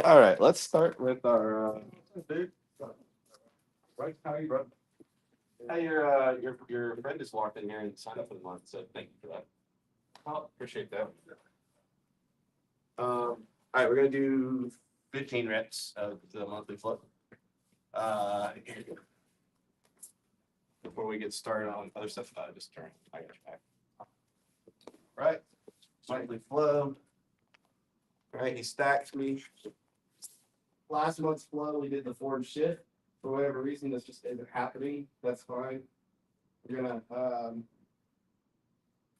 All right, let's start with our dude. Right, how you, bro? Hey, your friend just walked in here and signed up for the month, so thank you for that. Oh, appreciate that. All right, we're gonna do 15 reps of the monthly flow. Before we get started on other stuff, just turn. I got your back. Right, monthly flow. All right, he stacked me. Last month's flow, we did the forward shift. For whatever reason, this just isn't happening. That's fine. We're gonna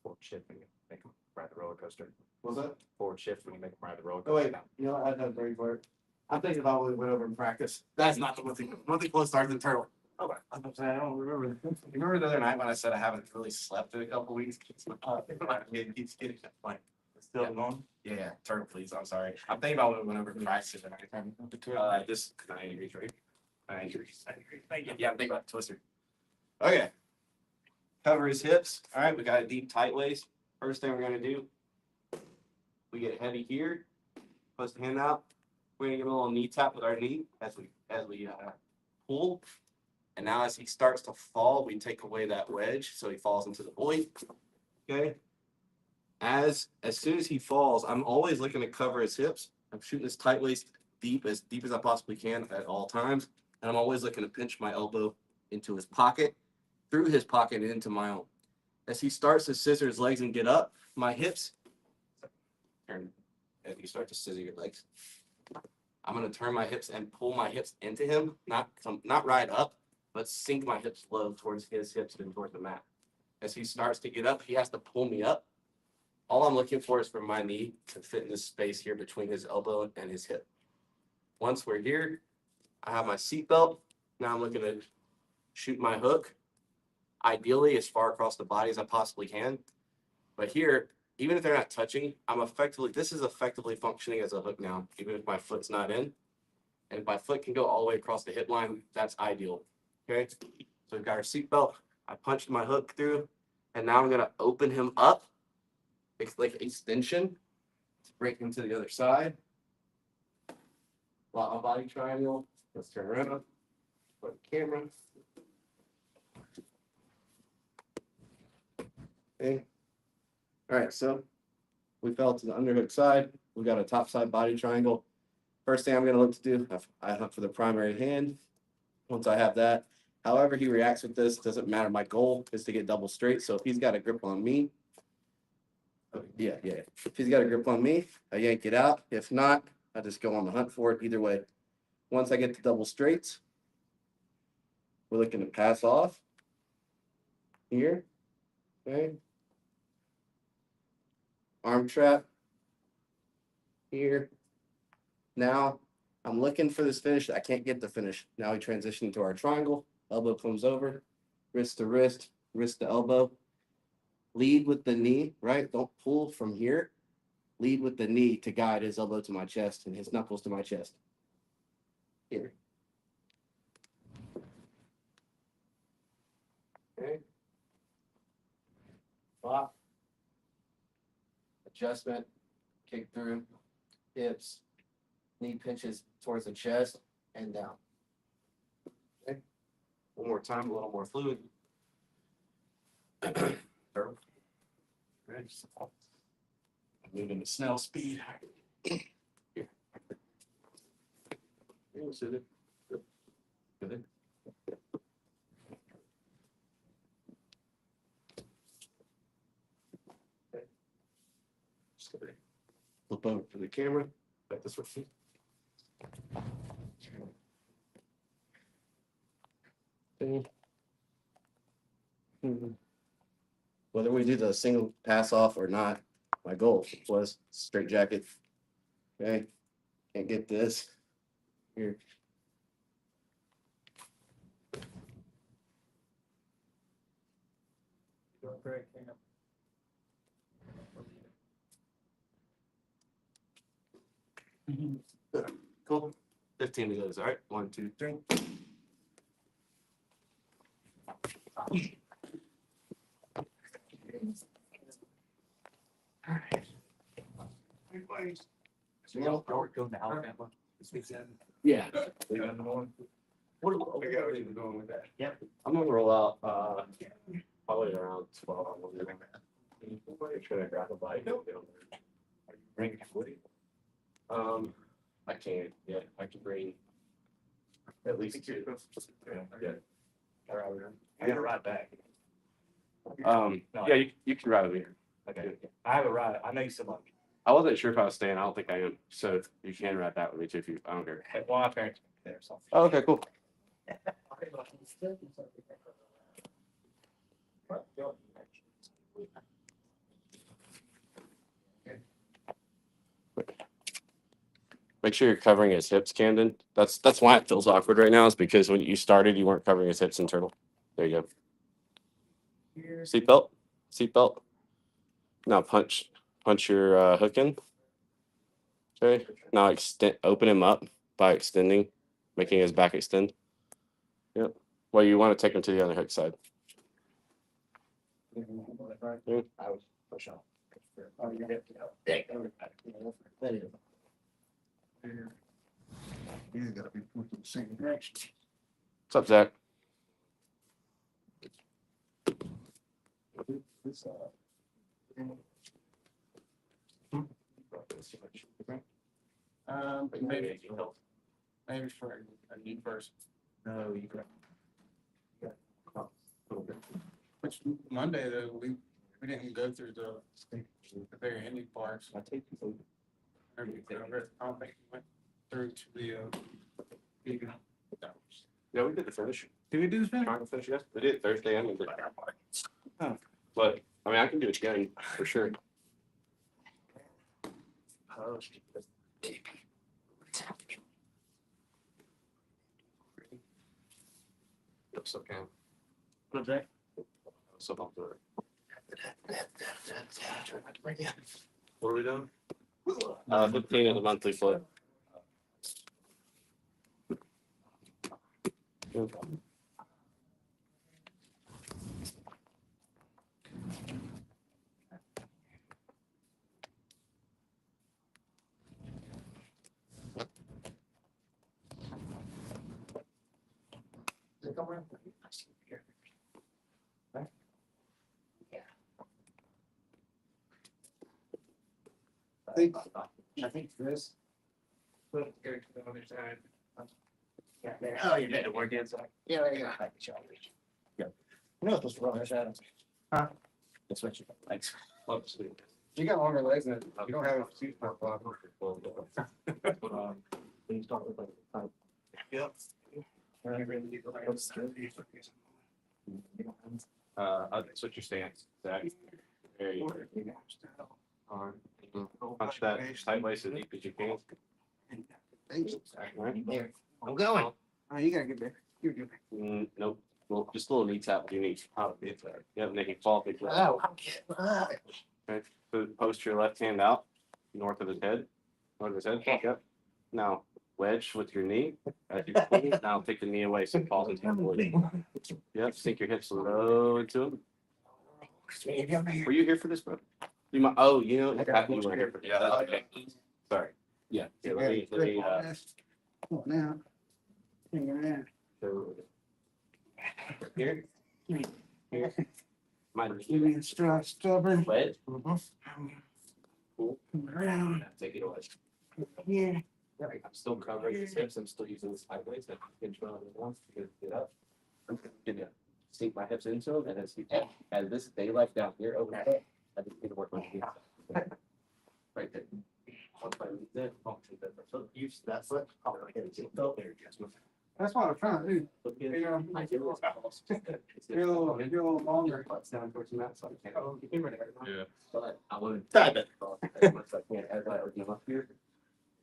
Forward shift when you make them ride the roller coaster. what's that? Forward shift when you make them ride the roller Oh coaster. wait, you know what? I had that brain fart. I'm thinking about what we went over in practice. That's not the monthly. Monthly flow starts in turtle. Okay. I don't remember. You remember the other night when I said I haven't really slept in a couple weeks? It keeps getting like Still going? yeah, turtle please. I'm sorry. I'm thinking about when we went over practice and everything. Just 9 degrees, right? 9 degrees. 9 degrees. Thank you. Yeah, I'm thinking about the twister. Okay. Cover his hips. All right, we got a deep tight waist. First thing we're gonna do, we get heavy here. Push the hand out. We're gonna give him a little knee tap with our knee as we pull. And now as he starts to fall, we take away that wedge so he falls into the void. Okay. As soon as he falls, I'm always looking to cover his hips. I'm shooting this tight waist deep as I possibly can at all times. And I'm always looking to pinch my elbow into his pocket, through his pocket and into my own. As he starts to scissor his legs and get up, my hips turn. As you start to scissor your legs, I'm gonna turn my hips and pull my hips into him, not ride up, but sink my hips low towards his hips and towards the mat. As he starts to get up, he has to pull me up. All I'm looking for is for my knee to fit in this space here between his elbow and his hip. Once we're here, I have my seatbelt. Now I'm looking to shoot my hook, ideally as far across the body as I possibly can. But here, even if they're not touching, this is effectively functioning as a hook now, even if my foot's not in. And if my foot can go all the way across the hip line, that's ideal. Okay, so we've got our seatbelt. I punched my hook through, and now I'm gonna open him up. It's like extension to break into the other side. Lock my body triangle. Let's turn around. Put the camera. Okay. All right, so we fell to the underhook side. We got a top side body triangle. First thing I'm gonna look to do, I hunt for the primary hand. Once I have that, however he reacts with this, doesn't matter. My goal is to get double straight. So if he's got a grip on me, yeah. If he's got a grip on me, I yank it out. If not, I just go on the hunt for it. Either way, once I get to double straights, we're looking to pass off here. Okay. Arm trap here. Now I'm looking for this finish. I can't get the finish. Now we transition to our triangle. Elbow comes over, wrist to wrist, wrist to elbow. Lead with the knee, right? Don't pull from here. Lead with the knee to guide his elbow to my chest and his knuckles to my chest. Here. Okay. Flop. Adjustment. Kick through. Hips. Knee pinches towards the chest and down. Okay. One more time, a little more fluid. Right. Moving to snail speed. Here. Sit it. Good. Okay. Just gonna flip over to the camera. Back this way. Okay. Whether we do the single pass off or not, my goal was straight jacket. Okay, can't get this here. Cool. 15 to go. All right. 1, 2, 3. All right. So y'all go to Alabama. Yeah. Leave it in the morning. What I forgot where you were going with that. I'm gonna roll out, probably around 12. Try to grab a bike. Bring it with you. I can't, yeah, I can bring at least 2. Yeah. I gotta ride back. Yeah, you can ride with me. Okay. I have a ride. I know you said like, I wasn't sure if I was staying. I don't think I am. So you can ride that with me too if you, I don't care. well, my parents are there, so. Oh, okay, cool. Make sure you're covering his hips, Camden. That's why it feels awkward right now, is because when you started, you weren't covering his hips internal. There you go. Seatbelt. Seatbelt. Now punch your hook in. Okay. Now open him up by extending, making his back extend. Yep. Well, you want to take him to the other hook side. I was push off. He's gotta be pointing the same direction. What's up, Zach? Maybe for a new person. No, you can. Which Monday though, we didn't go through the very ending parts. I take you. I don't think we went through to the. Yeah, we did the finish. Did we do this? Trying to finish, yes. We did it Thursday. I mean, Oh. but I mean, I can do it again for sure. Oh, Yes, okay. What's that? So I'll do it. What are we doing? 15 of the monthly flip. I think this. Put it to the other side. Oh, you did it work inside. Yeah, there you go. You're not supposed to run this out. Huh? That's what you, thanks. You got longer legs than, you don't have a seat for a When you start with like. Yep. Switch your stance, Zach. There you go. Punch that tight waist as deep as you can. Right. There, I'm going. Oh, you gotta get there. You're good. Nope. Well, just a little knee tap. You need. Yep, make it fall big. Oh, I'm getting. Okay. So post your left hand out, north of his head. North of his head. Yep. Now wedge with your knee. As you pull. Now take the knee away so it falls into the void. Yep. Sink your hips low into him. Were you here for this, bro? You might. Oh, you know, you weren't here for. Yeah, that's okay. Sorry. Yeah. Yeah. Let me. Now. Here. Here. Here. My You being stubborn. wedge. Come around. Take it away. Here. I'm still covering his hips. I'm still using this sideways. I can control it once to get up. I'm gonna sink my hips into him, and as this daylight down here over there, I just need to work on the inside. Right there. Once I leave that, I'll take that foot. Use that foot. I'll get it. There, Jasmine. That's what I'm trying to do. Look at it. Yeah. I get a little You're a little longer. Butts down towards the mat, so I can't. Yeah. But I want to dive it. As much as I can, as I open up here.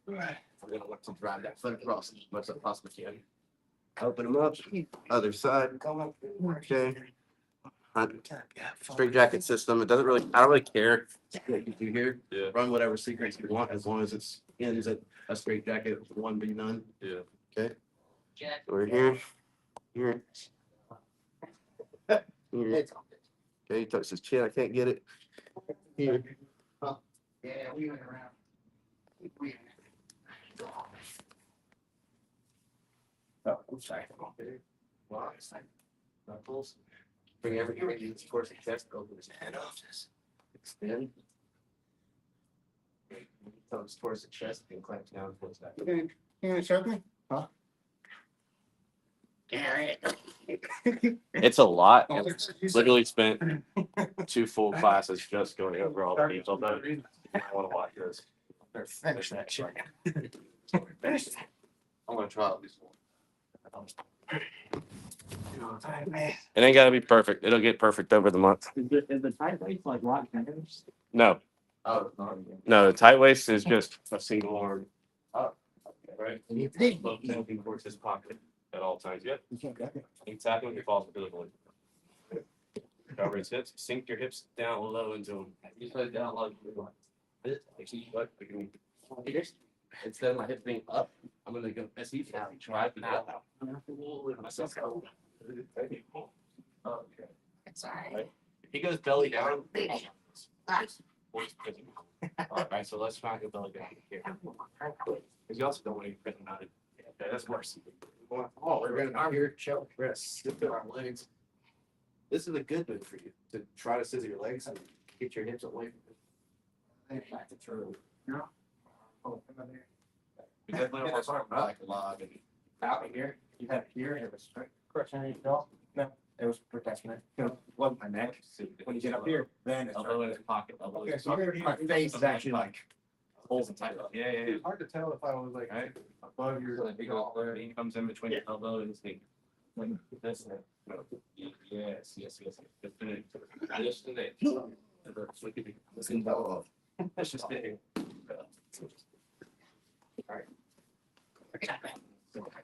I'm gonna look to drive that foot across as much as I possibly can. Open them up. Other side. Okay. Straight jacket system. It doesn't really. I don't really care what you do here. Yeah. Run whatever secrets you want as long as it's ends at a straight jacket. One be none. Yeah. Okay. We're here. Here. Here. Okay. He touched his chin. I can't get it. Here. Yeah, we went around. Sorry. Knuckles. Bring everything towards the chest, open his head off. Just extend. Thumbs towards the chest and clamp down towards that. You gonna choke me? Huh? It's a lot. Oh, Literally spent 2 full classes just going over all the details of it. I want to watch this. Finish that shit. Finish that. I'm gonna try at least one. It ain't got to be perfect. It'll get perfect over the month. Is the tight waist like lock fingers? No, Oh, no. no, the tight waist is just a single arm. Right. Both moving towards his pocket at all times. Yep. He's tapping with your falls physically. Cover his hips. Sink your hips down low into them. You put it down low. Instead of my hips being up, I'm gonna go as he's now. Try to down. Myself. Okay. Sorry. If he goes belly down. All right, so let's try to go belly down here. Because you also don't want to get mounted. Okay, that's worse. Oh, we're gonna here, choke, rest, lift our legs. This is a good move for you to try to scissor your legs and get your hips away from it. Back to through. We definitely don't want to talk like a lot and out here. You had it here, it was crushing your jaw? No, it was protecting it. It wasn't my neck. When you get up here, then it's. Elbow in his pocket. Elbow in Okay, his so pocket. my face is actually like. Holes and tight. Yeah, yeah, yeah. It's hard to tell if I was like Right. above your. He goes there, he comes in between your elbow and his knee. This. Yes, yes, yes. Just today. Just today. Listen, that's just it. All right.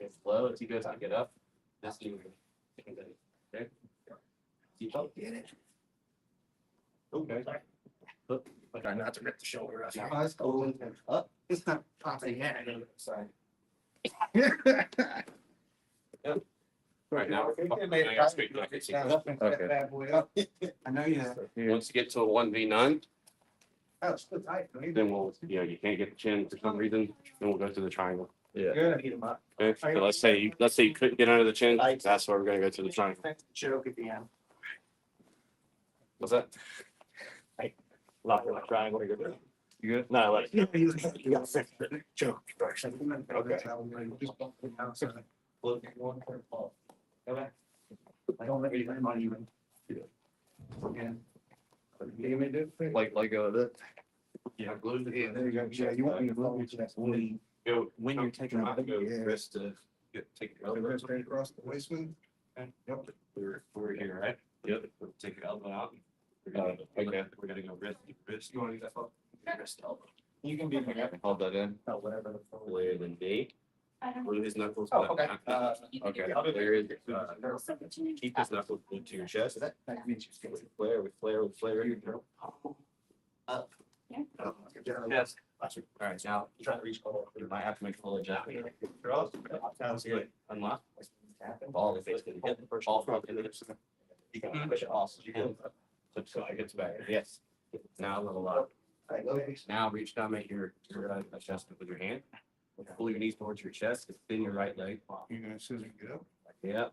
It's low as he goes to get up. That's you. Okay. You don't get it. Okay. Try not to rip the shoulder off. My eyes open Up. It's not popping. Sorry. Right now. Okay. I know you have. Once you get to a 1v9, Oh, it's still tight. then we'll, you can't get the chin for some reason, then we'll go to the triangle. Good. Eat 'em up. Okay, so let's say you couldn't get under the chin, that's where we're gonna go to the triangle. Choke at the end. What's that? Lock in a triangle. You good? No, like. You got to fix it. Joke version. Okay. Don't let me land on you. Like that. Yeah, glue the. Yeah, there you go. Yeah, you want me to blow your chest. Go, When you're taking out, go Yeah. wrist to take your The elbow. wrist straight across the waist. Yep. We're here, right? Yep. We'll take your elbow out. Okay. We're gonna go wrist. You wanna do that? Fo? Wrist elbow. You can be whatever. Hold that in. Whatever. Clear the knee. Glue his knuckles. Oh, okay. Okay. Clear his, Keep his knuckles glued to your chest. flare, we flare. Up. Yeah. Yes. All right, now try to reach forward. You might have to make a full adjustment. Sounds good. Unlock. Ball the face. Hit the first ball from the hips. You can push it off. You can. So it gets back. Yes. Now a little up. Now reach down, make your adjustment with your hand. Pull your knees towards your chest, extend your right leg. You're gonna scissor it up. Yep.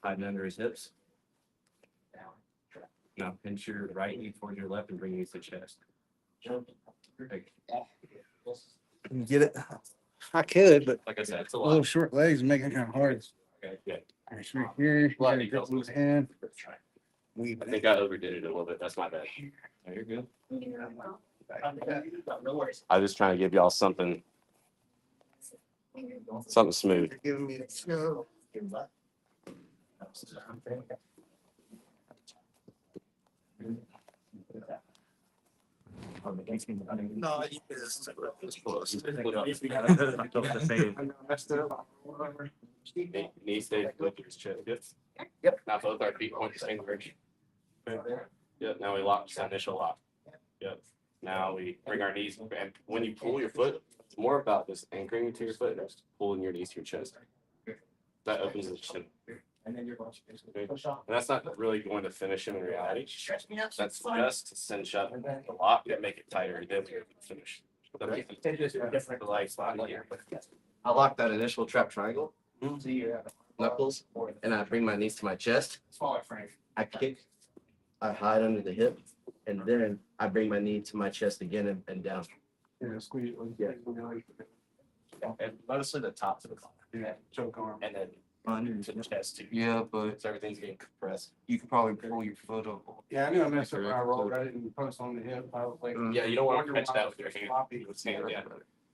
Hiding under his hips. Now pinch your right knee towards your left and bring knees to chest. Get it? I could, but Like I said, it's a little lot. short legs make it kind of hard. Okay, good. It's right here. You Lot gotta of grip details. with his hand. Weave I it. think I overdid it a little bit, that's my bad. No, you're good. No worries. I was just trying to give y'all something smooth. You're giving me a show. No, you missed. Messed it up. Knee stays with your chest. Yep. Yep. Now both our feet point the same direction. Yep, now we lock, this initial lock. Yep. Now we bring our knees, and when you pull your foot, it's more about just anchoring to your foot and just pulling your knees to your chest. That opens the chin. And then you're going to push off. And that's not really going to finish him in reality. Stretch me out. That's just to cinch up the lock and make it tighter, then we can finish. Take this to a different. The legs slide here. I locked that initial trap triangle. See you. knuckles, and I bring my knees to my chest. Smaller frame. I kick, I hide under the hip, and then I bring my knee to my chest again and down. Yeah, squeeze it. Yeah. And mostly the top to the bottom. Do that choke arm. And then under to the chest too. Yeah, but So everything's getting compressed. you could probably pull your foot up. Yeah, I knew I messed up when I rolled. I didn't post on the hip. I was like. Yeah, you don't want to catch that with your hand. With hand, yeah.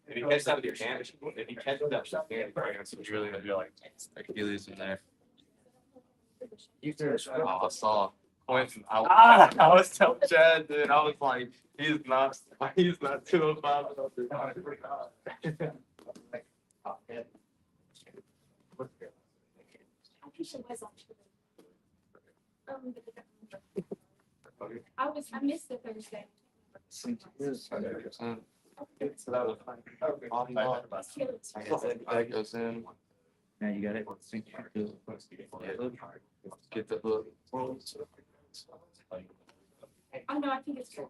If you catch that with your hand, if you catch that with your hand, it's really gonna be like Achilles in there. You threw a Oh, I saw. I was telling Chad, dude, I was like, he's not 205. I missed the Thursday. So that was fun. That goes in. Now you got it. Get the hook. Oh, no, I think it's good.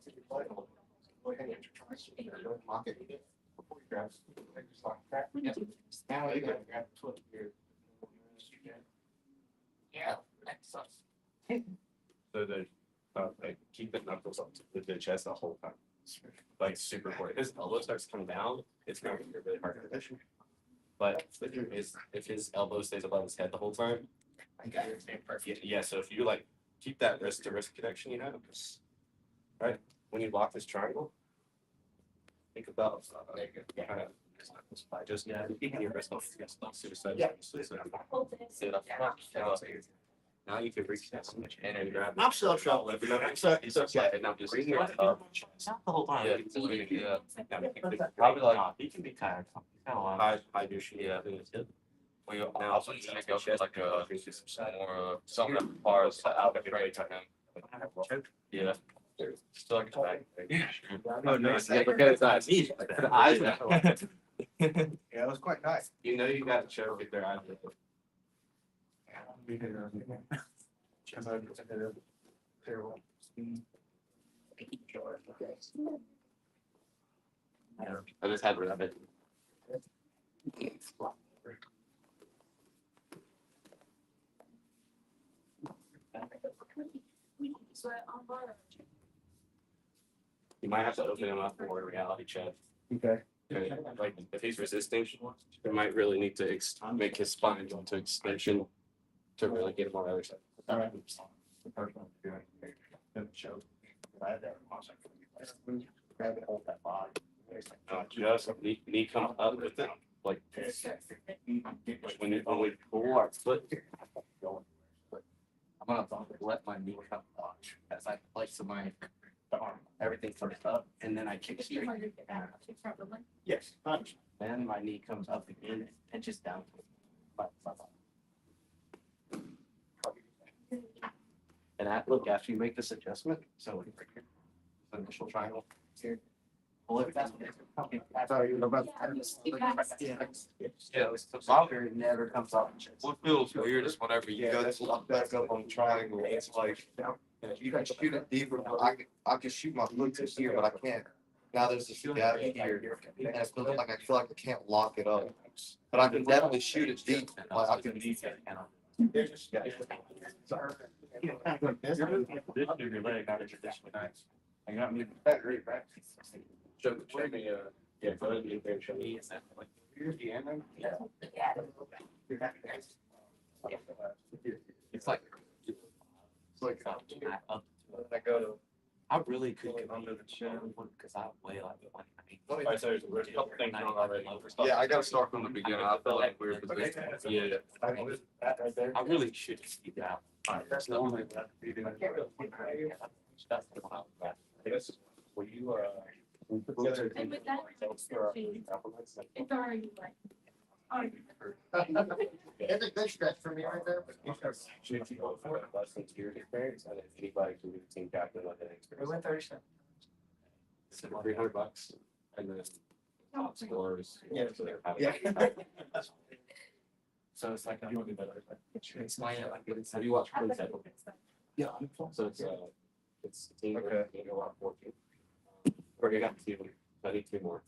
Now you gotta grab the foot here. Yeah, that's So the like keep the knuckles up to the chest the whole time. Like super important. If his elbow starts coming down, it's gonna be really hard to finish. But if his elbow stays above his head the whole time, I got your name perfect. yeah. So if you like keep that wrist to wrist connection you have, right? When you lock this triangle, think about kind of just keeping your wrist off suicide. Yeah. Hold this. Sit up. Now you can reach that switch and then grab. I'm still trouble. It's okay. And now just bring your Not the whole time. Yeah. Yeah. Probably like he can be tired. Kind of hide your shoe. Yeah. In his hip. Well, you also need to go for like a more something that requires the outlet right to him. Yeah. Still like Oh no! Yeah, Look at his eyes. The eyes. Yeah, it was quite nice. You know you got to choke if their eyes. I just had to rub it. You might have to open him up for a reality check. Okay. Like if he's resisting, you might really need to make his spine go into extension to really get him on the other side. All right. Grab it, hold that body. Just knee come up with it, like when we pull our foot. I'm gonna let my knee come up as I place my arm, everything comes up, and then I kick straight. Yes. Then my knee comes up again and pinches down. And look, after you make this adjustment, so the initial triangle here. Well, if that's okay. Sorry, you're about. Yeah, the boundary never comes off. What feels weird is whenever you go to lock back up on the triangle, it's like you can shoot it deeper, but I can shoot my foot to here, but I can't. Now there's this gap here, and it feels like I feel like I can't lock it up. But I can definitely shoot it deep. Like I can. This is your leg, not traditionally nice. I got me that great practice. Show me, yeah, go ahead and show me. Here's the end. It's like. I go to. I really could get under the chin because I weigh like 190. Alright, so there's a couple things on already. Yeah, I gotta start from the beginning. I feel like we're position. Yeah. I really should keep that. That's the only. That's the one. Will you, And with that, it's already like. It's a good stretch for me right there. should you go for it, less than years experience, and if anybody can be the team captain with that We experience. went 37. It's $300, and then top scores. Yeah. So they're Yeah. having- So it's like, you want to be better. Explain it like it's. Have you watched Prince Edward? Yeah. So it's team, Okay. you know, 14. Or you got two, I need two more.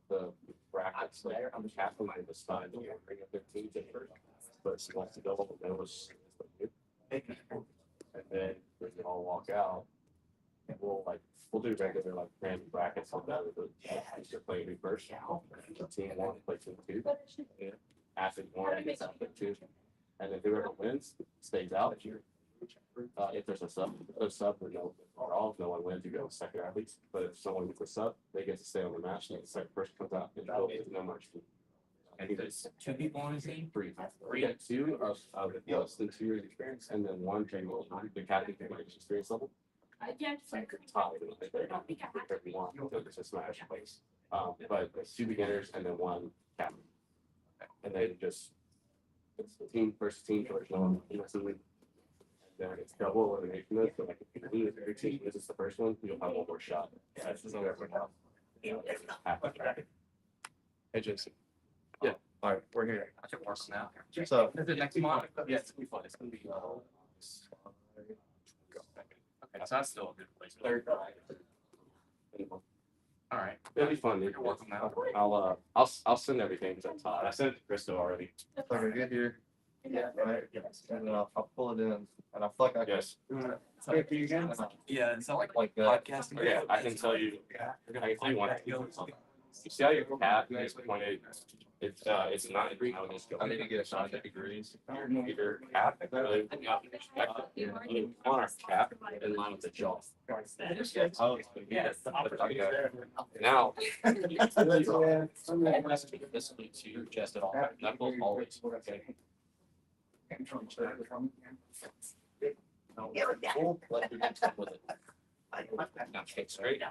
the brackets, like, I'm halfway to the side, bring up their teams at first, but she wants to go up and those. And then we can all walk out, and we'll do regular, like, random brackets on that, but you're playing me first. Team one, play team two, after one, gets out play two, and then whoever wins stays out. If there's a sub, no one wins, you go second athletes. But if someone gets a sub, they get to stay on the match. And the second person comes out and no mercy. And there's 2 people on his team. 3. We got 2 of less than 2 years experience, and then 1 can go the captain can reach experience level. Yeah. Top, everyone it's a smash place. But it's 2 beginners and then 1 captain. And then just it's the team versus team first. Then it's double elimination mode, so like if you lose every team, this is the first one, you'll have 1 more shot. Yeah, this is over now. Hey, Jason. Yeah. All right, we're here. I can work now. So, Is it next month? Yeah, it's gonna be fun. It's gonna be. Okay, so that's still a good place. All right. It'll be fun. You're welcome now. I'll send everything to Todd. I sent it to Crystal already. Okay, get here. Yeah, right. And then I'll pull it in, and I feel like I can. Yes. Wait for you again? Yeah, it's not like that. podcasting. Yeah, I can tell you. I can tell you one thing. You see how your cap is pointed? It's not. I need to get a shot at degrees. Your cap really on our cap in line with the jaw. Oh, Yes. now. This will be to chest at all. Knuckles always. Okay. Now kick straight.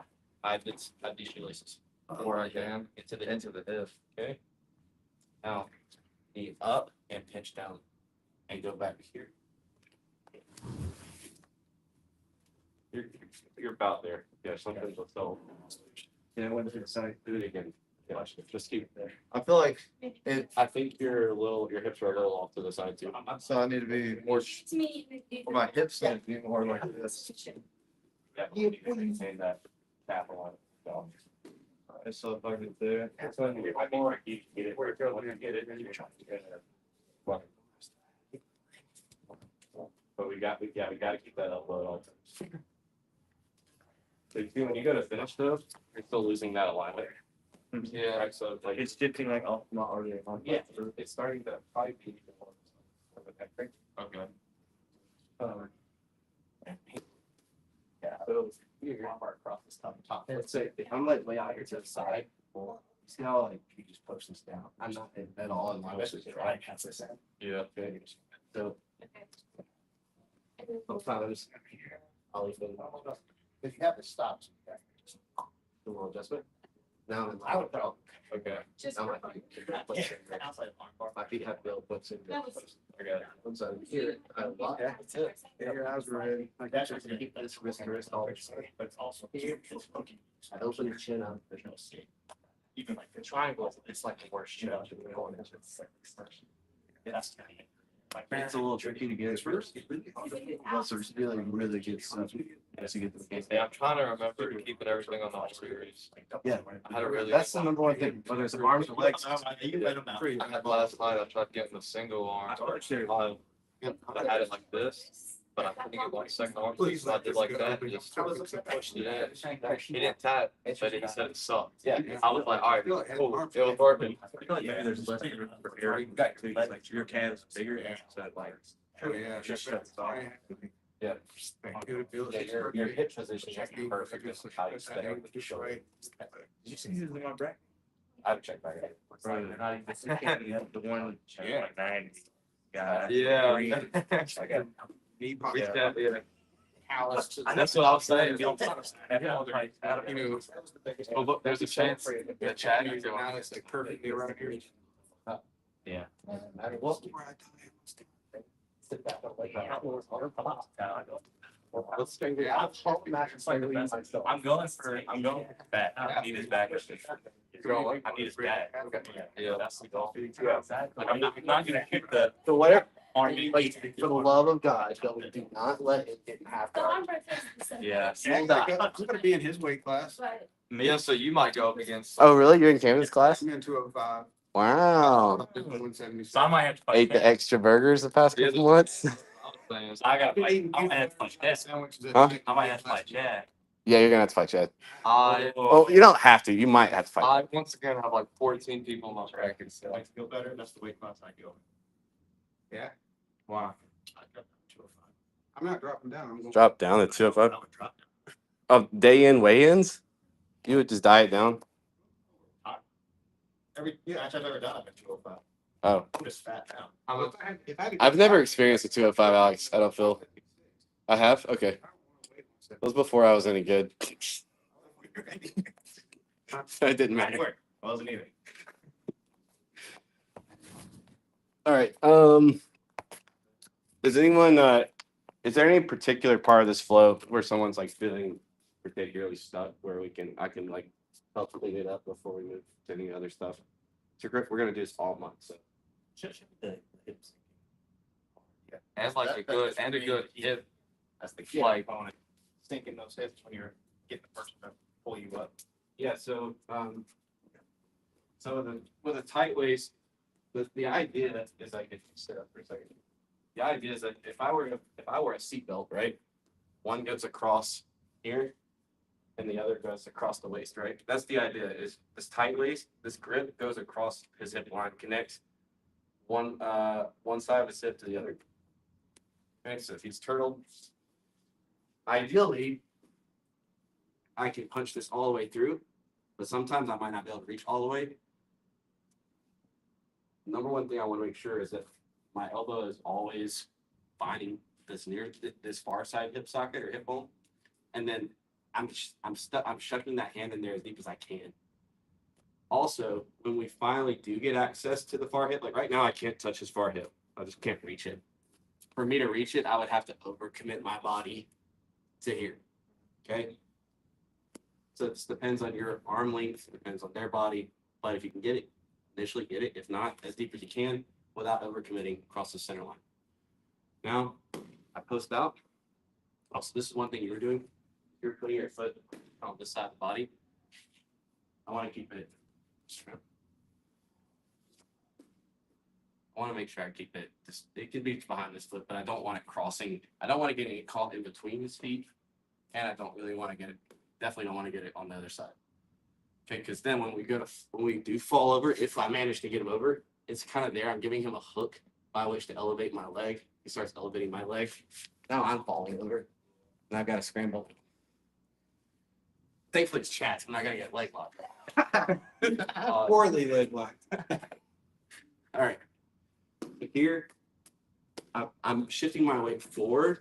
I'd these shoelaces. Or I can. Into the hip. Okay. Now, knee up and pinch down, and go back here. You're about there. Yeah, something will still. Yeah, I went to the side. Do it again. Yeah, just keep it there. I feel like it, I think your hips are a little off to the side too. so I need to be more, To me. or my hips need to be more like this. Yeah, you need to maintain that cap on. So. Alright, so if I get there. You get it. Where it goes, you get it, and you're trying to get it. But we got to keep that elbow at all times. So you see, when you go to finish though, you're still losing that alignment. Yeah. Right, so like It's dipping like off, not already. yeah, it's starting to probably be more of a technique. Okay. Yeah, so you're across this top. Let's say I'm like way out here to the side. Well, see how like you just push this down. I'm not at all in line with it, right? Yeah. Okay. So sometimes I'll even if you have to stop, do a little adjustment. Now I would go. Okay. Just Now for my fun. feet have to be able to put in. That was- I got it. Once I hear, I lock. That's it. Yeah, your eyes were ready. That's just gonna keep this wrist to wrist always. But it's also here. I open the chin up, there's no seat. Even like the triangle, it's like the worst chin up to the going into it's like extension. That's like It's a little tricky to get first. Once there's really good stuff. As you get to the game. Yeah, I'm trying to remember keeping everything on the series. Yeah. I had a really. That's the number one thing, whether it's arms or legs. I had last night, I tried getting the single arm. I had it like this, but I couldn't get one second arm, so I did like that, and just pushed it in. He didn't tap, but he said it sucked. Yeah. I was like, all right, cool, it was working. I feel like maybe there's less preparing. Like your can's bigger, so like. Yeah. Just shuts off. Yeah, your hip position is perfect. This is how you stay with your shoulder. Did you see who's in my bracket? I would check back. Right, they're not even the one. Yeah. Like 90. Yeah. Yeah. I got Yeah. That's what I was saying. Oh, look, there's a chance that Chad is now is like perfectly around here. Yeah. Let's figure out. I'm going for back. I need his back. I need his back. Yeah. That's the goal. Like, I'm not gonna shoot the So whatever, arm. like, for the love of God, do not let it get half The guard. arm wrestling is the same. Yeah. I'm gonna be in his weight class. But Yeah, so you might go up against. Oh, really? You're in Cameron's class? I'm in 205. Wow. 170. So I might have to fight Ate the Ted. extra burgers the past couple months. I gotta fight. I might have to fight Ted. Huh? I might have to fight Chad. Yeah, you're gonna have to fight Chad. I Well, you don't have to. You might have to fight. I once again have like 14 people in my bracket. So Like to feel better. That's the weight class I go. Yeah. Wow. I'm not dropping down. I'm going. Drop down to 205. I would drop down. Oh, day in weigh-ins. You would just diet down. Actually, I've never done it at 205. Oh, I'm just fat now. I've never experienced a 205, Alex. I don't feel. I have. Okay, that was before I was any good. It didn't matter. I wasn't either. All right. Does anyone? Is there any particular part of this flow where someone's like feeling particularly stuck, where I can like help clean it up before we move to any other stuff? So we're gonna do this all month. So Should be the hips. and like a good hip. That's the key Like- component. Sinking those hips when you're getting the person to pull you up. yeah. So with a tight waist, the idea is like if you sit up for a second. The idea is that if I were a seatbelt, right, one goes across here, and the other goes across the waist, right? That's the idea. Is this tight waist, this grip goes across his hip line, connects one side of his hip to the other. Okay, so if he's turtled, ideally, I can punch this all the way through, but sometimes I might not be able to reach all the way. Number one thing I want to make sure is that my elbow is always finding this far side hip socket or hip bone, and then I'm shoving that hand in there as deep as I can. Also, when we finally do get access to the far hip, like right now, I can't touch his far hip. I just can't reach it. For me to reach it, I would have to overcommit my body to here. Okay. So this depends on your arm length, depends on their body. But if you can get it, initially get it. If not, as deep as you can without overcommitting across the center line. Now, I post out. Also, this is one thing you're doing. You're putting your foot on this side of the body. I want to keep it. I want to make sure I keep it. It can be behind this foot, but I don't want it crossing. I don't want to get it caught in between his feet, and I don't really want to get it. Definitely don't want to get it on the other side. Okay, because then when we do fall over, if I manage to get him over, it's kind of there. I'm giving him a hook by which to elevate my leg. He starts elevating my leg. Now I'm falling over, and I've got to scramble. Thankfully, it's Chad. I'm not gonna get leg locked. Poorly leg locked. All right. Here, I'm shifting my weight forward.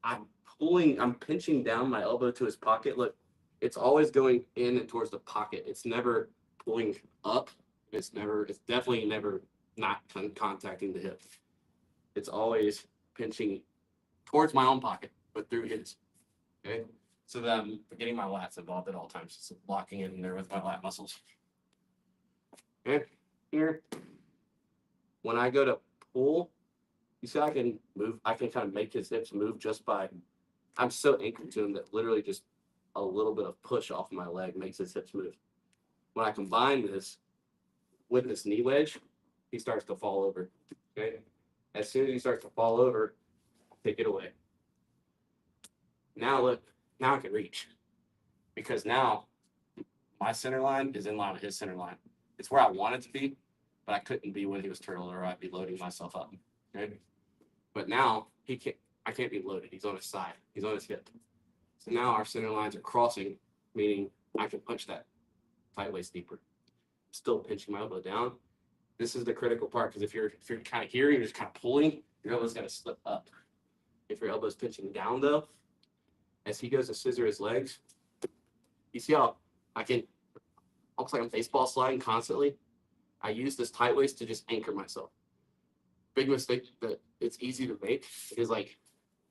I'm pinching down my elbow to his pocket. Look, it's always going in and towards the pocket. It's never pulling up. It's definitely never not contacting the hip. It's always pinching towards my own pocket, but through his. Okay. So that I'm getting my lats involved at all times. Just locking in there with my lat muscles. Okay. Here. When I go to pull, you see I can move. I can kind of make his hips move just by. I'm so anchored to him that literally just a little bit of push off my leg makes his hips move. When I combine this with this knee wedge, he starts to fall over. Okay. As soon as he starts to fall over, take it away. Now look, now I can reach. Because now my center line is in line with his center line. It's where I want it to be, but I couldn't be when he was turtled or I'd be loading myself up. Okay. But now I can't be loaded. He's on his side. He's on his hip. So now our center lines are crossing, meaning I can punch that tight waist deeper. Still pinching my elbow down. This is the critical part because if you're kind of here, you're just kind of pulling, your elbow's got to slip up. If your elbow's pinching down though, as he goes to scissor his legs, you see how I can almost like I'm baseball sliding constantly. I use this tight waist to just anchor myself. Big mistake that it's easy to make is like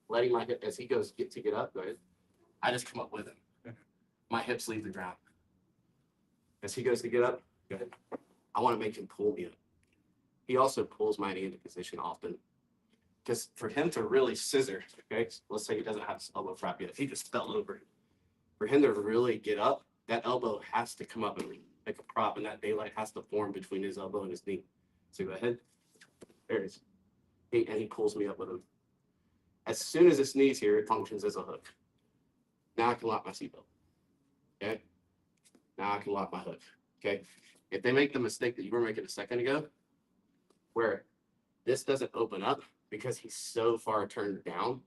letting my hip as he goes get up, right? I just come up with him. My hips leave the ground. As he goes to get up, go ahead. I want to make him pull me up. He also pulls my knee into position often. Because for him to really scissor, okay, let's say he doesn't have his elbow flap yet. If he just fell over, For him to really get up, that elbow has to come up and like a prop, and that daylight has to form between his elbow and his knee. So go ahead. There it is. And he pulls me up with him. As soon as his knee's here, it functions as a hook. Now I can lock my seatbelt. Okay. Now I can lock my hook. Okay. If they make the mistake that you were making a second ago, where this doesn't open up because he's so far turned down,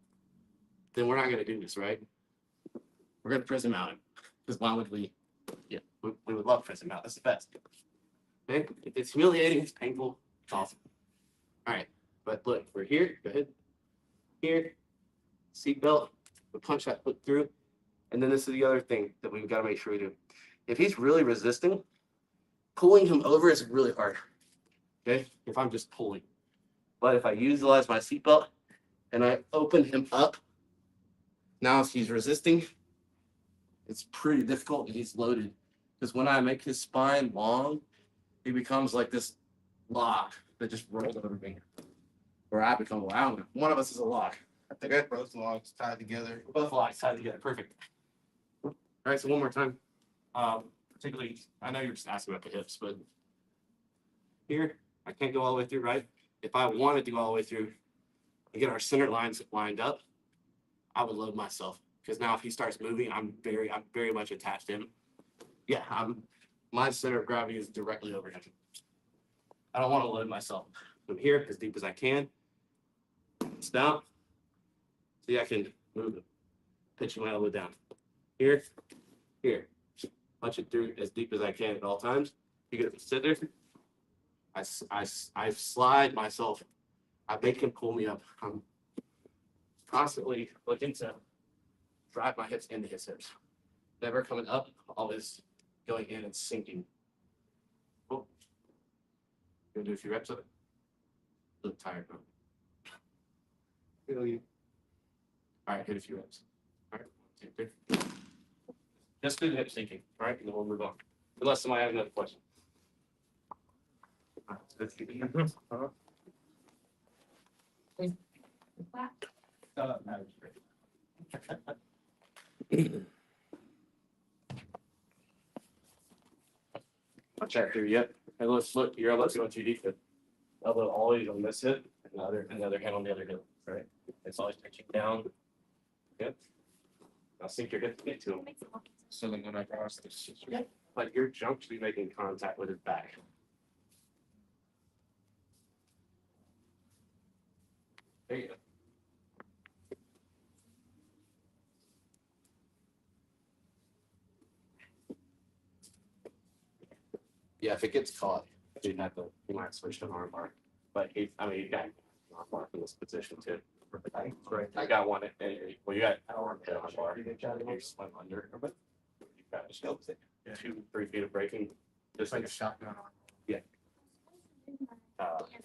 then we're not going to do this, right? We're going to press him out. Because why would we? Yeah, we would love to press him out. That's the best. Okay. If it's humiliating, it's painful, it's awesome. All right. But look, we're here. Go ahead. Here. Seatbelt. We punch that hook through. And then this is the other thing that we've got to make sure we do. If he's really resisting, pulling him over is really hard. Okay. If I'm just pulling. But if I utilize my seatbelt and I open him up, now if he's resisting, it's pretty difficult and he's loaded. Because when I make his spine long, he becomes like this log that just rolls over me. Or I become a loud. One of us is a log. I think both logs tied together. Both logs tied together. Perfect. All right, so one more time. Particularly, I know you're just asking about the hips, but here, I can't go all the way through, right? If I wanted to go all the way through and get our center lines lined up, I would load myself. Because now if he starts moving, I'm very much attached to him. Yeah, my center of gravity is directly over him. I don't want to load myself. From here, as deep as I can. Down. See, I can move him. Pitching my elbow down. Here. Punch it through as deep as I can at all times. You get to sit there. I slide myself. I make him pull me up. I'm constantly looking to drive my hips into his hips. Never coming up, always going in and sinking. Oh. Gonna do a few reps of it. Look tired, bro. Feel you. All right, hit a few reps. All right, 1, 2, 3. Just do the hip sinking, all right, and then we'll move on. Unless somebody has another question. All right, let's keep it. Not that through yet. And let's look, your elbow's going too deep. Elbow always on this hip, and the other hand on the other hip, right? It's always touching down. Good. Now sink your hip to get to him. So then when I cross this. Like your jump should be making contact with his back. There you go. Yeah, if it gets caught, you might switch to an arm bar. But you got an arm bar in this position too. Right. I got one. You got an arm bar. You swim under. You've got 2-3 feet of braking. Just like a shotgun. Yeah.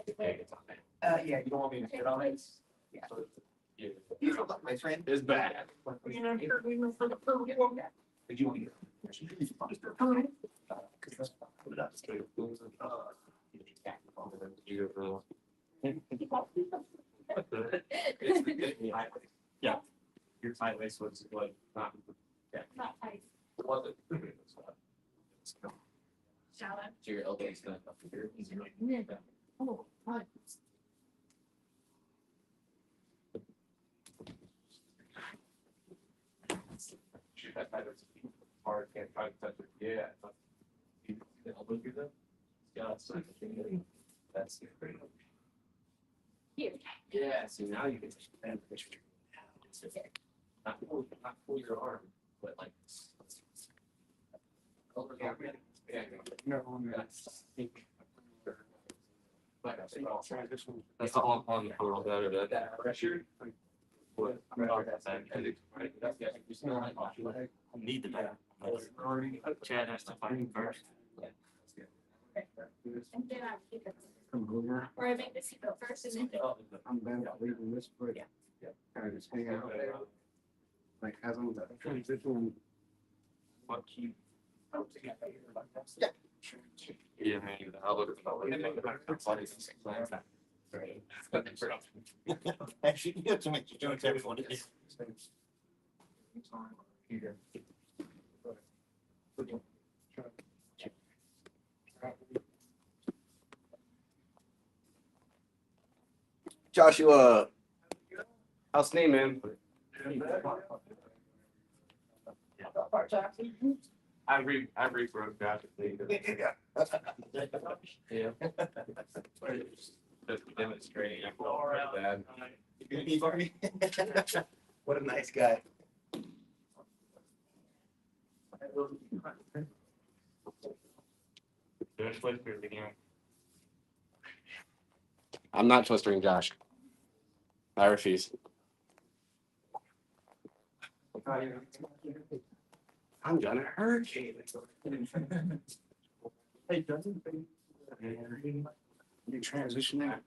It's on there. Yeah, you don't want me to sit on it? Yeah. You don't look, my friend. It's bad. Did you want to? Yeah. Your sideways was like not. Not tight, Was it? shallow. So your elbow is gonna up here. Oh, right. Shoot that tight. It's hard. Can't try to touch it. Yeah. The elbow through them. Yeah. That's great. Here. Yeah. So now you can not pull your arm, but like. Over here. Yeah. That's all on the world that or that pressure. What? Need the back. Chad has to find first. And then I keep it. Or I make the seatbelt first and then. I'm bad at leaving this foot. Yeah. Kind of just hang out. Like as I'm transitioning. What keep? Yeah, man, I'll look Actually, you have to make your joints everyone. Joshua, how's name, man? I repro that. Yeah. Just demonstrating. I feel really bad. What a nice guy. Just whisper again. I'm not twistering Josh. I refuse. I'm gonna hurt you. Hey, doesn't you transitioning?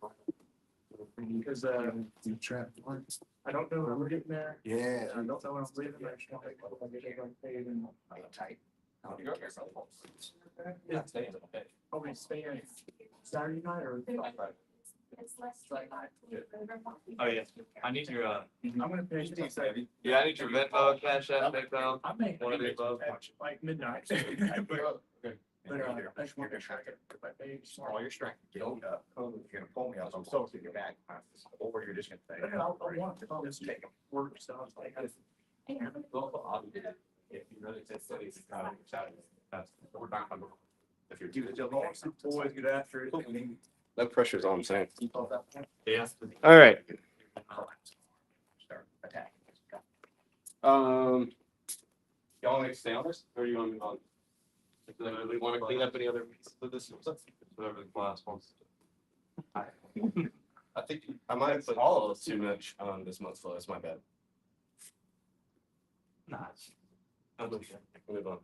Because you trap once. I don't know when we're getting there. Yeah. I don't know when I'm leaving. I just don't think I'm getting paid and tight. Yeah, stay in okay. Probably stay Saturday night or It's less. Oh, yeah. I need your, I'm gonna finish these. yeah, I need your Venmo, Cash App, PayPal. I may. One of the above. Like midnight. But I just want to track it. If I pay All your strength. Don't, you're gonna pull me out, so I'm supposed to get back, or you're just gonna say. I'll want to, I'll just take them. Work stuff like that. If you really just study the economy, that's, we're not gonna. If you're doing Always get after it. No pressure's all I'm saying. Yeah. All right. Start attacking. Y'all want to stay on this, or do you want to move on? If we want to clean up any other pieces of this, Whatever the class wants. I think I might have put all too much on this month's flow. It's my bad. Nice. I'm moving. Move on.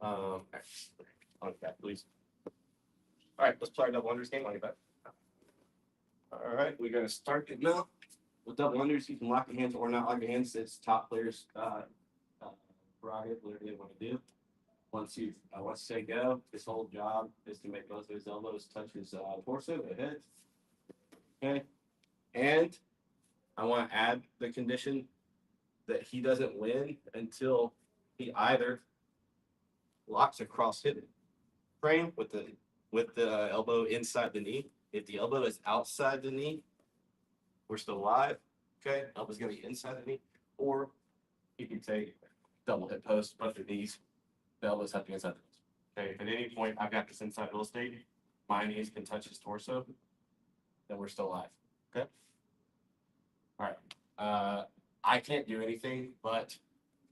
On that, please. All right, let's play our double unders game on your back. All right, we're gonna start it now. With double unders, you can lock your hands or not lock your hands. It's top players' prerogative, whatever they want to do. Once you say go, his whole job is to make both of his elbows touch his torso, the head. Okay, and I want to add the condition that he doesn't win until he either locks across hip frame with the elbow inside the knee. If the elbow is outside the knee, we're still alive. Okay, elbow's gonna be inside the knee, or you can take double hip post, both of these. The elbows have to be inside the knees. Okay, if at any point I've got this inside real estate, my knees can touch his torso, then we're still alive. Okay. All right. I can't do anything but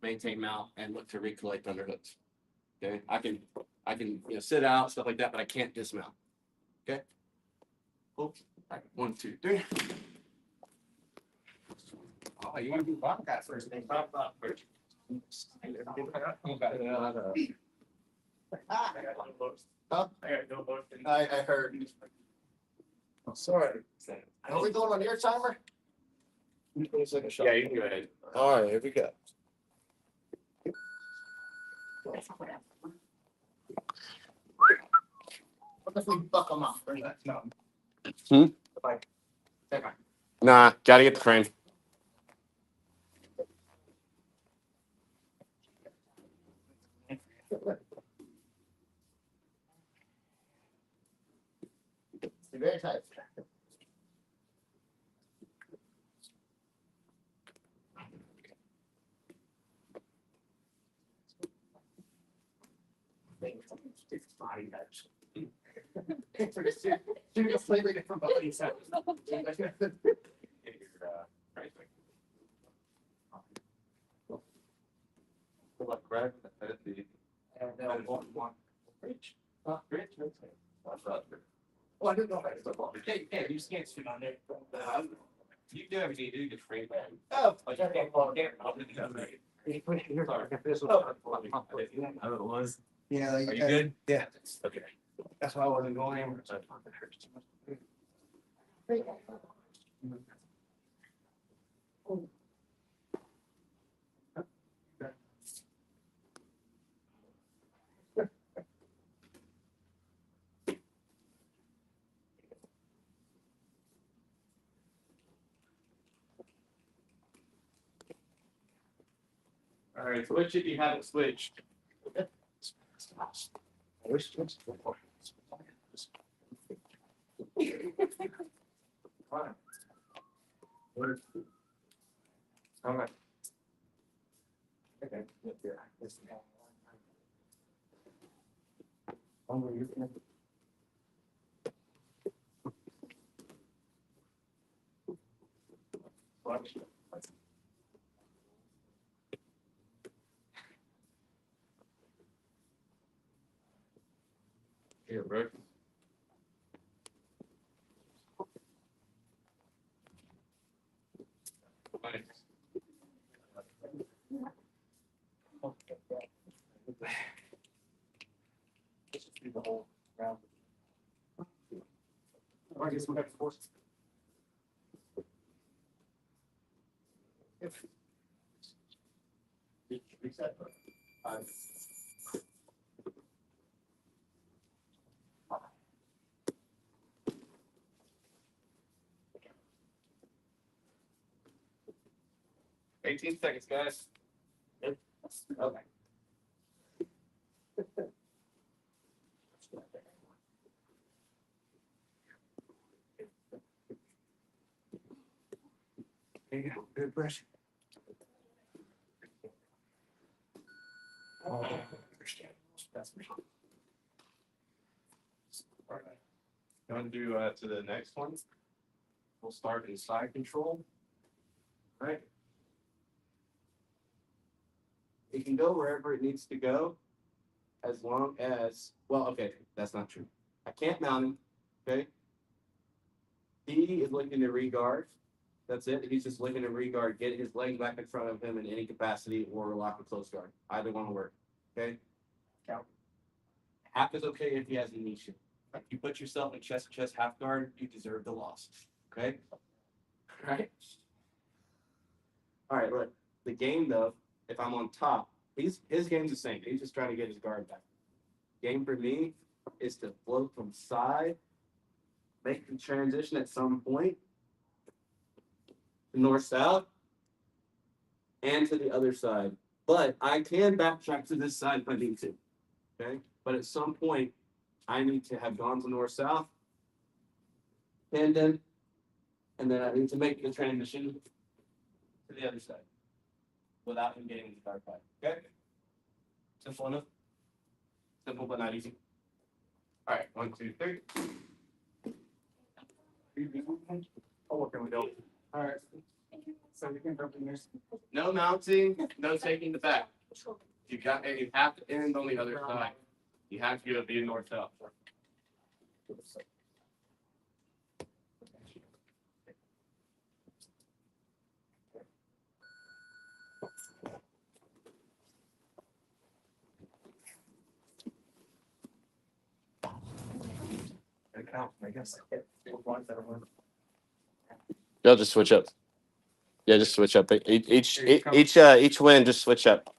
maintain mount and look to recollect underhooks. Okay, I can sit out, stuff like that, but I can't dismount. Okay. Cool. All right, 1, 2, 3. Oh, you want to do Bobcat first? Then Bobcat first. I got no books. Huh? I got no books. I heard. Oh, sorry. Are we going on your timer? Yeah, you can go ahead. All right, here we go. What if we buck them up? No. Hmm? Like, take my. Nah, gotta get the frame. Very tight. Completely different body set. Good luck, Greg. And then one. Reach. Reach. Well, I didn't know if I was football. Yeah, you just can't sit on there. You do everything you do, get free. Oh. Like, you can't fall down. I know it was. Yeah. Are you good? Yeah. Okay. That's why I wasn't going anywhere. All right, switch if you haven't switched. Here, bro. The whole round. I guess we have to force. Reset. 18 seconds, guys. Okay. There you go. Good pressure. Oh, understand. That's me. All right. Going to do to the next one. We'll start in side control. All right. It can go wherever it needs to go, as long as, well, okay, that's not true. I can't mount him, okay? He is looking to regard. That's it. He's just looking to regard, get his leg back in front of him in any capacity or lock a close guard. Either one will work, okay? Count. Half is okay if he has a knee shift. If you put yourself in chest half guard, you deserve the loss, okay? All right? All right, look, the game though, if I'm on top, his game's the same. He's just trying to get his guard back. Game for me is to float from side, make the transition at some point, to north-south, and to the other side. But I can backtrack to this side if I need to, okay? But at some point, I need to have gone to north-south, pinned in, and then I need to make the transition to the other side without him getting his guard back. Okay? Simple enough? Simple but not easy. All right, 1, 2, 3. Oh, what can we do? All right. So we can go from there. No mounting, no taking the back. You have to end on the other side. You have to be north south. Count, I guess. One, that one. They'll just switch up. Yeah, just switch up. Each win, just switch up.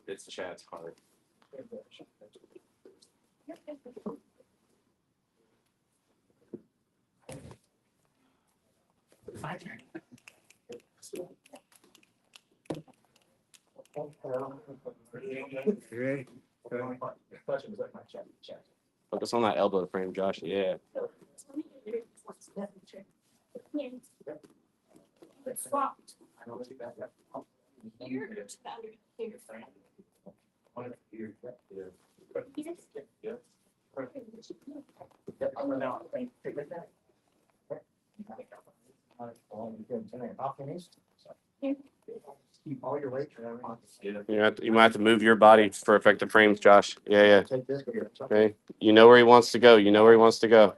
It's Chad's card. Focus on that elbow frame, Josh. Yeah. Swapped. Here to the other finger frame. Keep all your weight. You might have to move your body for effective frames, Josh. Yeah. Take this. Okay. You know where he wants to go. You know where he wants to go.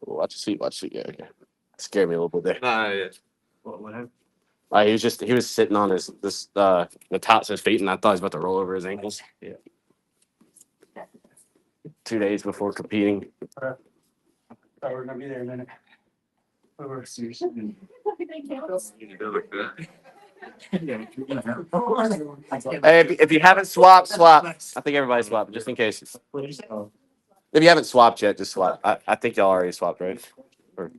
Watch your seat. Watch your seat. Yeah, okay. Scared me a little bit there. What happened? He was sitting on the tops of his feet, and I thought he was about to roll over his ankles. Yeah. 2 days before competing. Oh, we're gonna be there in a minute. Oh, we're serious. Thank you. Hey, if you haven't swapped, swap. I think everybody swapped, just in case. If you haven't swapped yet, just swap. I think y'all already swapped, right? Or-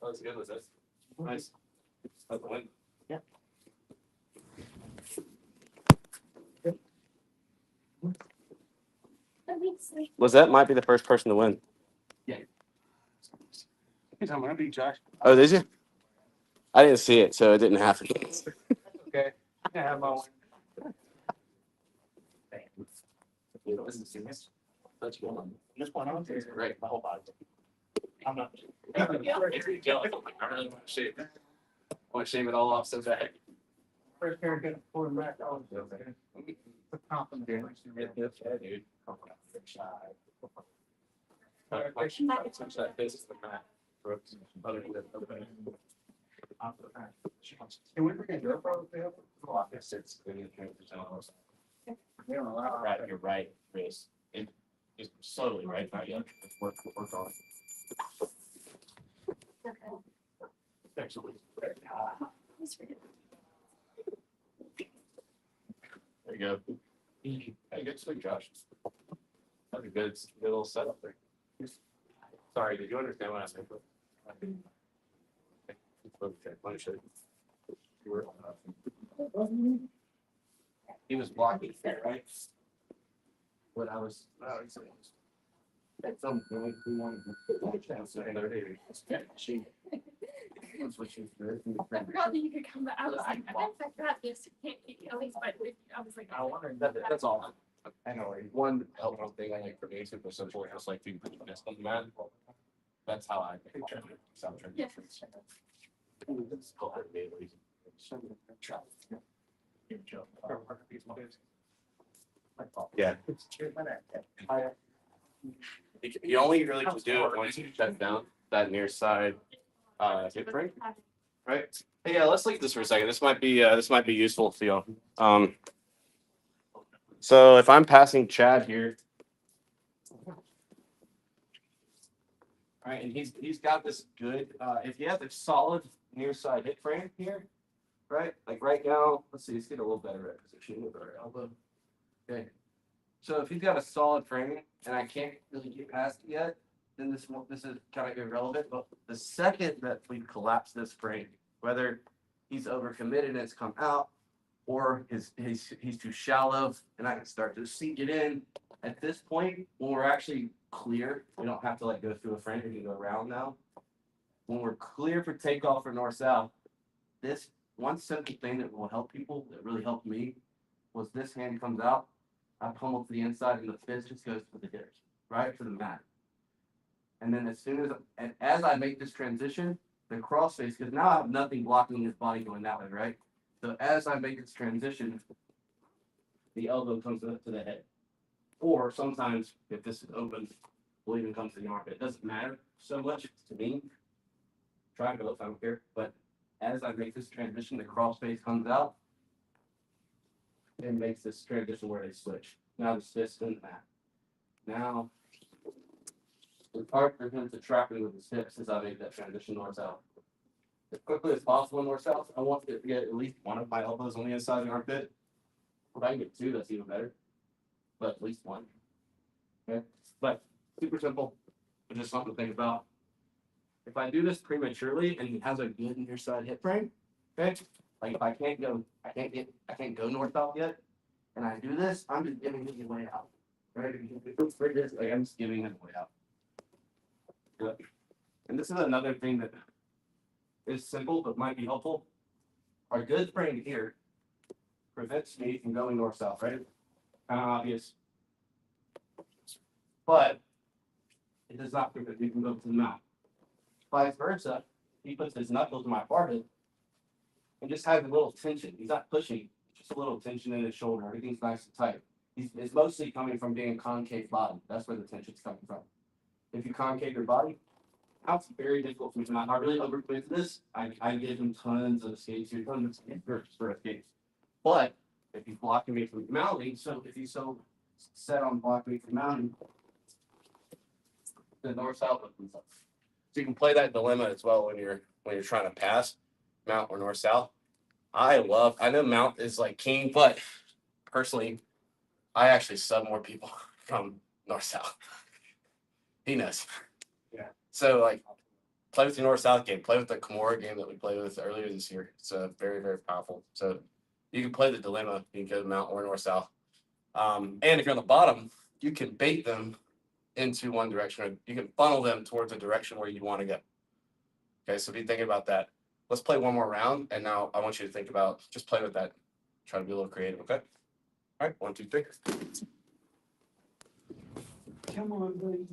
Oh, that's good. Was this? Nice. That's the win. Lizette might be the first person to win. I'm gonna beat Josh. Oh, did you? I didn't see it, so it didn't happen. Okay. Yeah, I have my one. That's one. Just one on. Great. My whole body. I'm not. I really want to shave. I want to shave it all off so bad. First haircut for him back. Oh, okay. It's a compliment. Yeah, dude. Switch that face to the mat. Can we forget your problem? Right, you're right, Chris. It is slowly, right? Not yet. It's work on it. Excellent. There you go. Hey, good swing, Josh. That's a good little setup there. Sorry, did you understand what I said? Okay, let me show you. You were, He was blocking there, right? What I was. At some point, we wanted to. She. That's what she was doing. I forgot that you could come back. I was like, I forgot this. Can't keep at least, but I was like, I wondered, that's all. I know, one helpful thing I like for me, super simple, just like being this on the mat. That's how I think. Soundtrack. yeah. It's called it daily. Yeah. You only really can do it once you shut down that near side hip frame, right? Hey, yeah, let's leave this for a second. This might be useful to y'all. So if I'm passing Chad here, right, and he's got this good. If you have a solid near side hip frame here, right? Like right now, let's see, let's get a little better at position with our elbow. Okay. So if he's got a solid frame and I can't really get past it yet, then this is kind of irrelevant. But the second that we collapse this frame, whether he's overcommitted and it's come out, or he's too shallow and I can start to sink it in. At this point, when we're actually clear, we don't have to like go through a frame, we can go around now. When we're clear for takeoff for north-south, this one simple thing that will help people, that really helped me, was this hand comes out, I pummel to the inside and the fist just goes to the hips, right to the mat. And then as I make this transition, the crossface, because now I have nothing blocking his body going that way, right? So as I make this transition, the elbow comes up to the head. Or sometimes, if this is open, will even come to the armpit. It doesn't matter so much to me. Try both, I don't care. But as I make this transition, the crossface comes out and makes this transition where they switch. Now the fist and the mat. Now, the partner comes to trapping with his hips as I make that transition north-south. As quickly as possible north-south, I want to get at least one of my elbows on the inside of the armpit. If I can get two, that's even better. But at least one. Okay, but super simple, but just something to think about. If I do this prematurely and he has a good near side hip frame, okay, like if I can't go north-south yet, and I do this, I'm just giving him the way out. Right? Like I'm just giving him the way out. Good. And this is another thing that is simple but might be helpful. Our good frame here prevents me from going north-south, right? Kind of obvious. But it does not prevent me from going to the mouth. Vice versa, he puts his knuckles in my forehead. and just has a little tension. He's not pushing, just a little tension in his shoulder. Everything's nice and tight. It's mostly coming from being concave body. That's where the tension's coming from. If you concave your body, it's very difficult for me to not really overcommit to this. I give him tons of escapes here, tons for escapes. But if he's blocking me from mounting, so if he's so set on blocking me from mounting, the north south opens up. So you can play that dilemma as well when you're trying to pass, mount or north south. I know mount is like king, but personally, I actually sub more people from north south. He knows. Yeah. So like play with the north south game, play with the Kimura game that we played with earlier this year. It's very, very powerful. So you can play the dilemma, you can go mount or north south. And if you're on the bottom, you can bait them into one direction, or you can funnel them towards a direction where you want to go. Okay, so be thinking about that. Let's play one more round, and now I want you to think about just play with that. Try to be a little creative, okay? All right, 1, 2, 3. Come on, buddy.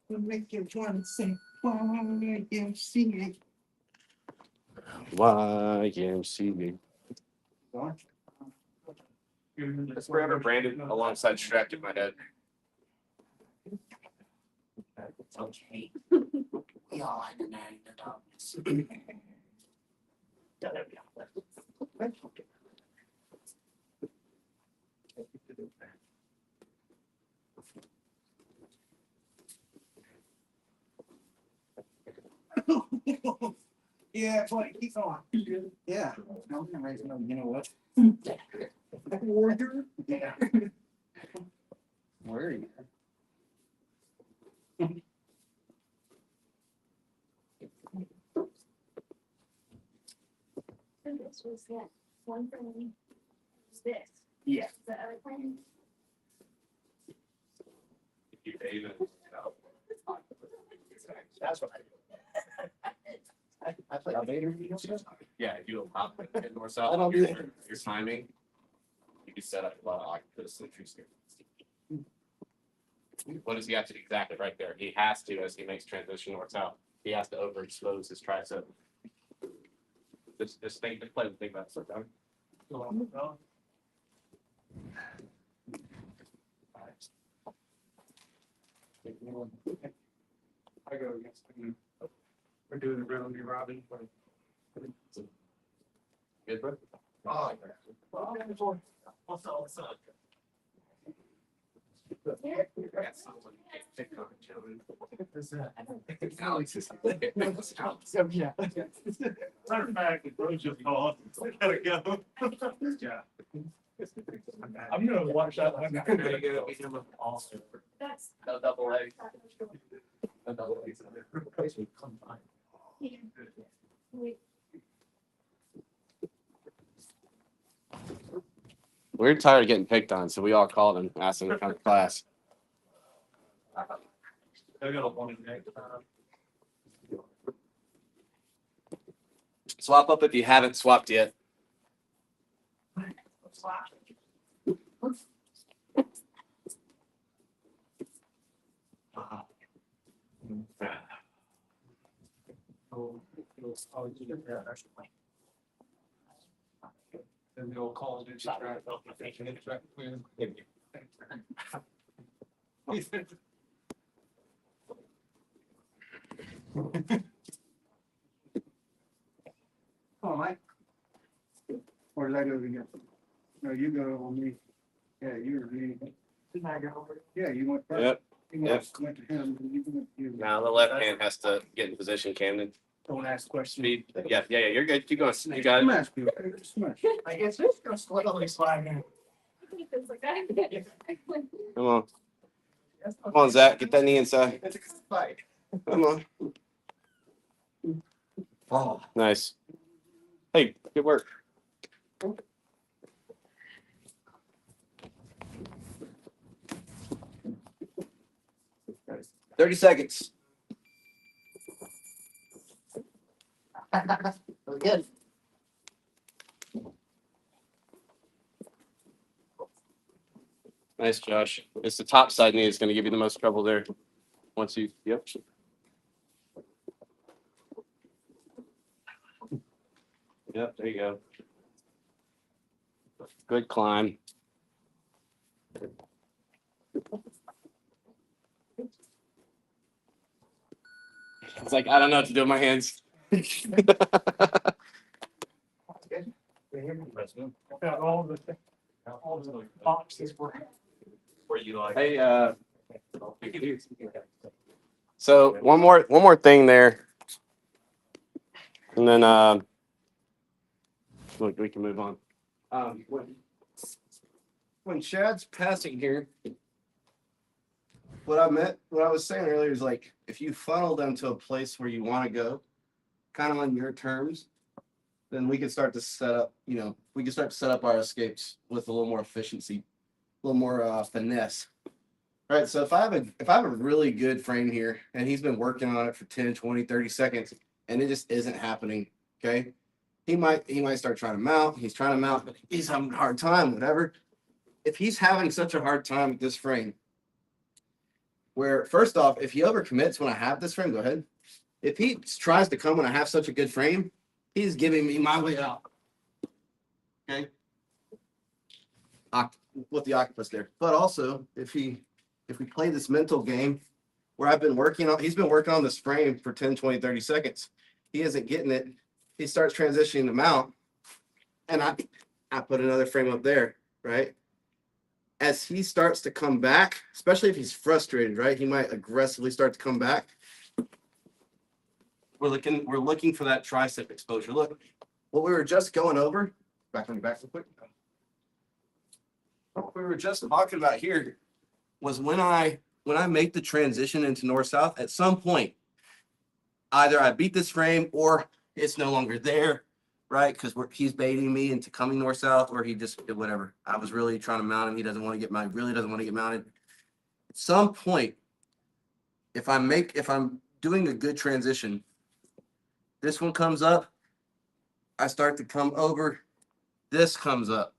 Make you want to say, YMCA. YMCA. That's forever branded alongside Shrek in my head. It's okay. We all had to name the darkness. Yeah, boy, keep going. Yeah. I'm gonna raise no, you know what? Warrior? Yeah. Where are you? So this was that one for me. Was this? Yeah. The other one. You even. That's what I play Vader. Yeah, if you don't pop it north south, I don't do that. your timing, you can set up a lot of octopus entries here. What does he have to do exactly right there? He has to, as he makes transition north south, he has to overexpose his tricep. Just think about it. So, I go against him. We're doing it round robin. Good, bro? Oh, Alex is. yeah. Matter of fact, the bros just called. Gotta go. Yeah. I'm gonna watch that one. That's. No double A. Yeah. No double Wait. We're tired of getting picked on, so we all called and asked him to come to class. I got a one next time. Swap up if you haven't swapped yet. Then they'll call it. Oh, Mike. Or did I go again? No, you go on me. Yeah, you were me. Yeah, you went first. Yep. You went to him. And you went to you. Now the left hand has to get in position, Camden. Don't ask questions. Speed. Yeah, you're good. Keep going. You got it. Smash, people. Smash. I guess it's gonna slowly slide in. It's like that. Come on. Come on, Zach. Get that knee inside. It's a good fight. Come on. Oh. Nice. Hey, good work. 30 seconds. Good. Nice, Josh. It's the top side knee that's going to give you the most trouble there. Once you, yep. Yep, there you go. Good climb. It's like, I don't know what to do with my hands. All the boxes were. Where you like. Hey, so one more thing there, and then we can move on. When Chad's passing here, what I was saying earlier is like if you funnel them to a place where you want to go, kind of on your terms, then we can start to set up. We can start to set up our escapes with a little more efficiency, a little more finesse. All right, so if I have a really good frame here and he's been working on it for 10, 20, 30 seconds and it just isn't happening, okay? He might start trying to mount. He's trying to mount, but he's having a hard time, whatever. If he's having such a hard time with this frame, where first off, if he overcommits when I have this frame, go ahead. If he tries to come when I have such a good frame, he's giving me my way out. Okay? With the octopus there. But also, if we play this mental game where he's been working on this frame for 10, 20, 30 seconds. He isn't getting it. He starts transitioning to mount. And I put another frame up there, right? As he starts to come back, especially if he's frustrated, right? He might aggressively start to come back. We're looking for that tricep exposure. Look, what we were just going over, back on your back real quick. What we were just talking about here was when I make the transition into north-south, at some point, either I beat this frame or it's no longer there, right? Because he's baiting me into coming north-south, or he just whatever. I was really trying to mount him. He doesn't want to get mounted. Really doesn't want to get mounted. At some point, if I'm doing a good transition, this one comes up. I start to come over. This comes up.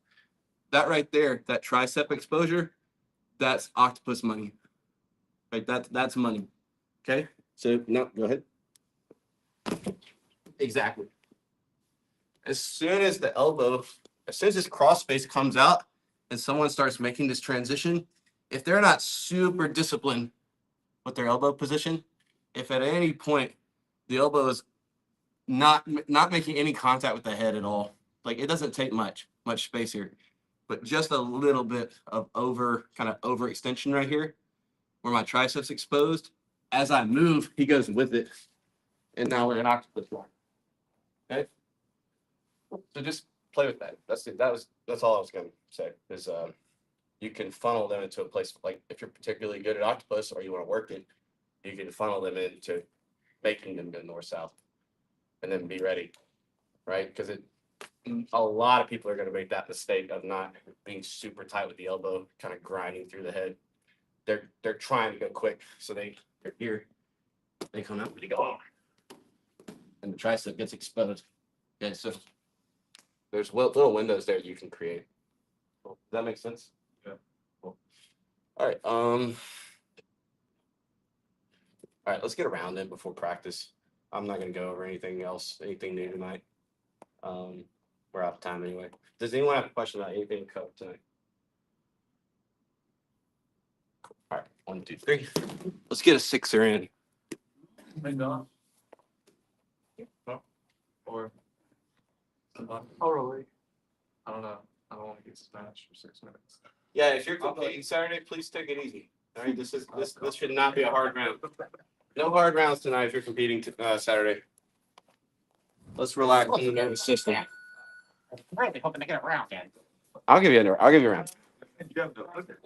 That right there, that tricep exposure, that's octopus money. Right, that's money. Okay, so no, go ahead. Exactly. As soon as this cross space comes out and someone starts making this transition, if they're not super disciplined with their elbow position, if at any point the elbow is not making any contact with the head at all, like it doesn't take much space here, but just a little bit of overextension right here, where my triceps exposed. As I move, he goes with it, and now we're in octopus line. Okay, so just play with that. That's all I was going to say. Is you can funnel them into a place like if you're particularly good at octopus or you want to work it, you can funnel them into making them go north south, and then be ready, right? Because a lot of people are going to make that mistake of not being super tight with the elbow, kind of grinding through the head. They're trying to go quick, so they're here. They come out, they go, and the tricep gets exposed. Okay, so there's little windows there you can create. Does that make sense? Yeah. Cool. All right. All right. Let's get around it before practice. I'm not gonna go over anything new tonight. We're out of time anyway. Does anyone have a question about anything covered tonight? All right, 1, 2, 3. Let's get a sixer in. Maybe not. No. Or. Oh, really? I don't know. I don't want to get smashed for 6 minutes. Yeah, if you're competing Saturday, please take it easy. All right, this should not be a hard round. No hard rounds tonight if you're competing Saturday. Let's relax in the nervous system. Really hoping to get around then. I'll give you a round.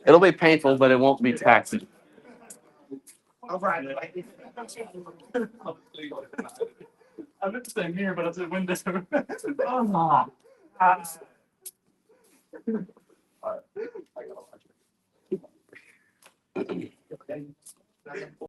It'll be painful, but it won't be taxing. All right. I meant to stay here, but I said window. Oh, I gotta watch it.